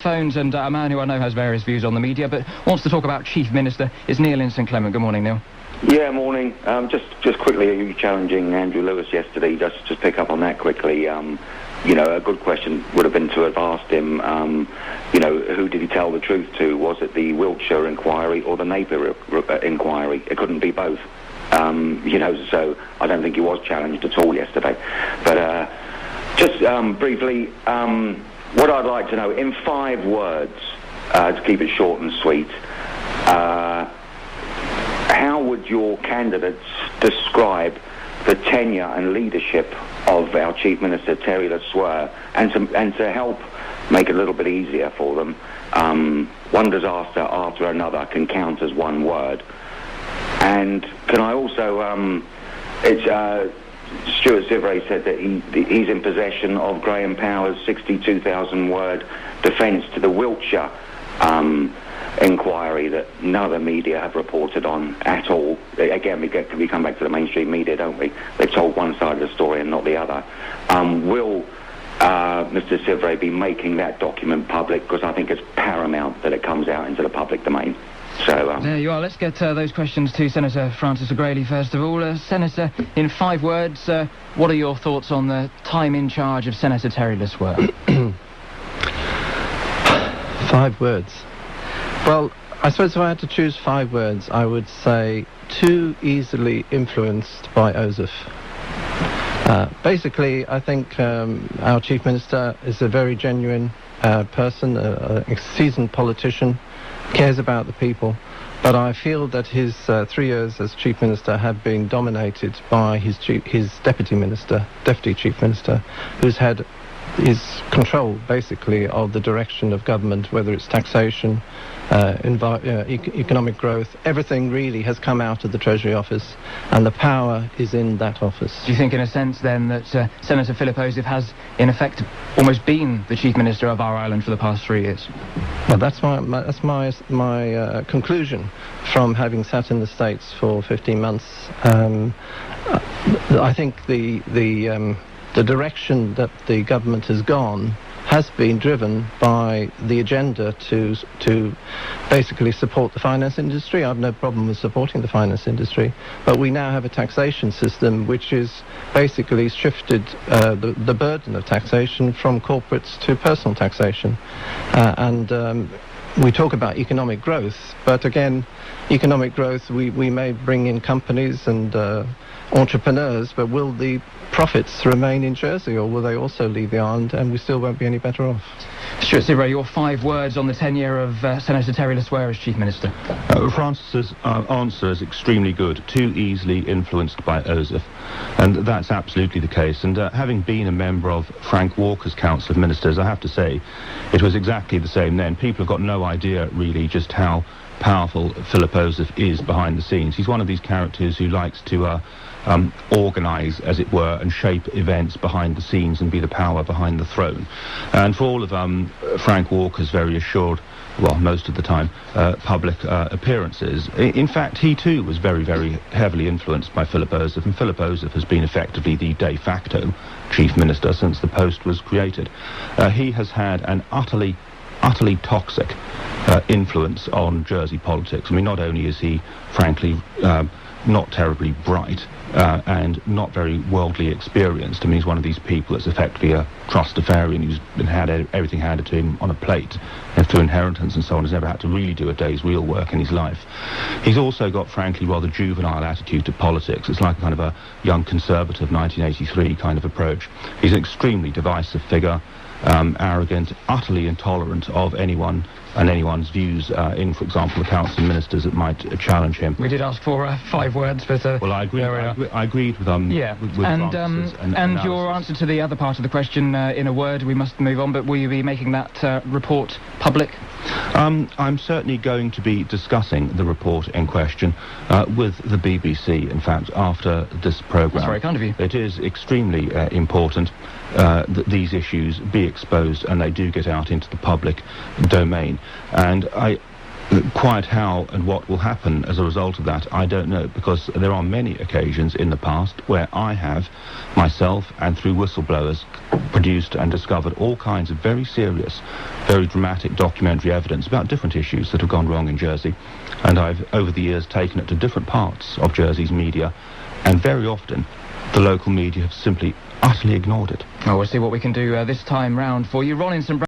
Phones, and a man who I know has various views on the media, but wants to talk about Chief Minister is Neil in St Clement. Good morning, Neil. Yeah, morning. Just quickly, are you challenging Andrew Lewis yesterday? Just pick up on that quickly. You know, a good question would have been to have asked him, you know, who did he tell the truth to? Was it the Wiltshire inquiry or the Napier inquiry? It couldn't be both. You know, so I don't think he was challenged at all yesterday. But just briefly, what I'd like to know, in 5 words, to keep it short and sweet, how would your candidates describe the tenure and leadership of our Chief Minister, Terry LeSueur, and to help make it a little bit easier for them? One disaster after another can count as one word. And can I also, Stuart Syvret said that he's in possession of Graham Power's 62,000-word defence to the Wiltshire inquiry that none of the media have reported on at all. Again, we come back to the mainstream media, don't we? They've told one side of the story and not the other. Will Mr. Syvret be making that document public? Because I think it's paramount that it comes out into the public domain. So, there you are. Let's get those questions to Senator Francis LeGresley first of all. Senator, in 5 words, what are your thoughts on the time in charge of Senator Terry LeSueur? 5 words. Well, I suppose if I had to choose 5 words, I would say too easily influenced by Osoph. Basically, I think our Chief Minister is a very genuine person, a seasoned politician, cares about the people, but I feel that his 3 years as Chief Minister have been dominated by his Deputy Chief Minister, who's had his control, basically, of the direction of government, whether it's taxation, economic growth. Everything really has come out of the Treasury Office, and the power is in that office. Do you think, in a sense, then, that Senator Philip Osoph has, in effect, almost been the Chief Minister of our island for the past 3 years? Well, that's my conclusion from having sat in the States for 15 months. I think the direction that the government has gone has been driven by the agenda to basically support the finance industry. I have no problem with supporting the finance industry, but we now have a taxation system which is basically shifted the burden of taxation from corporates to personal taxation. We talk about economic growth, but again, economic growth, we may bring in companies and entrepreneurs, but will the profits remain in Jersey, or will they also leave the island and we still won't be any better off? Stuart Syvret, your 5 words on the tenure of Senator Terry LeSueur as Chief Minister. Francis's answer is extremely good. Too easily influenced by Osoph, and that's absolutely the case. And having been a member of Frank Walker's Council of Ministers, I have to say it was exactly the same then. People have got no idea really just how powerful Philip Osoph is behind the scenes. He's one of these characters who likes to organise, as it were, and shape events behind the scenes and be the power behind the throne. And for all of Frank Walker's very assured, well, most of the time, public appearances, in fact, he too was very, very heavily influenced by Philip Osoph, and Philip Osoph has been effectively the de facto Chief Minister since the post was created. He has had an utterly toxic influence on Jersey politics. I mean, not only is he, frankly, not terribly bright and not very worldly experienced. I mean, he's one of these people that's effectively a trustafarian who's had everything handed to him on a plate through inheritance and so on, has never had to really do a day's real work in his life. He's also got, frankly, rather juvenile attitude to politics. It's like kind of a young conservative 1983 kind of approach. He's an extremely divisive figure, arrogant, utterly intolerant of anyone and anyone's views in, for example, the Council of Ministers that might challenge him. We did ask for 5 words, but well, I agreed with and your answer to the other part of the question in a word. We must move on, but will you be making that report public? I'm certainly going to be discussing the report in question with the BBC, in fact, after this programme. That's very kind of you. It is extremely important that these issues be exposed and they do get out into the public domain. And Quite how and what will happen as a result of that, I don't know, because there are many occasions in the past where I have, myself and through whistleblowers, produced and discovered all kinds of very serious, very dramatic documentary evidence about different issues that have gone wrong in Jersey. And I've, over the years, taken it to different parts of Jersey's media, and very often the local media have simply utterly ignored it. Well, we'll see what we can do this time round for you. Ron in St.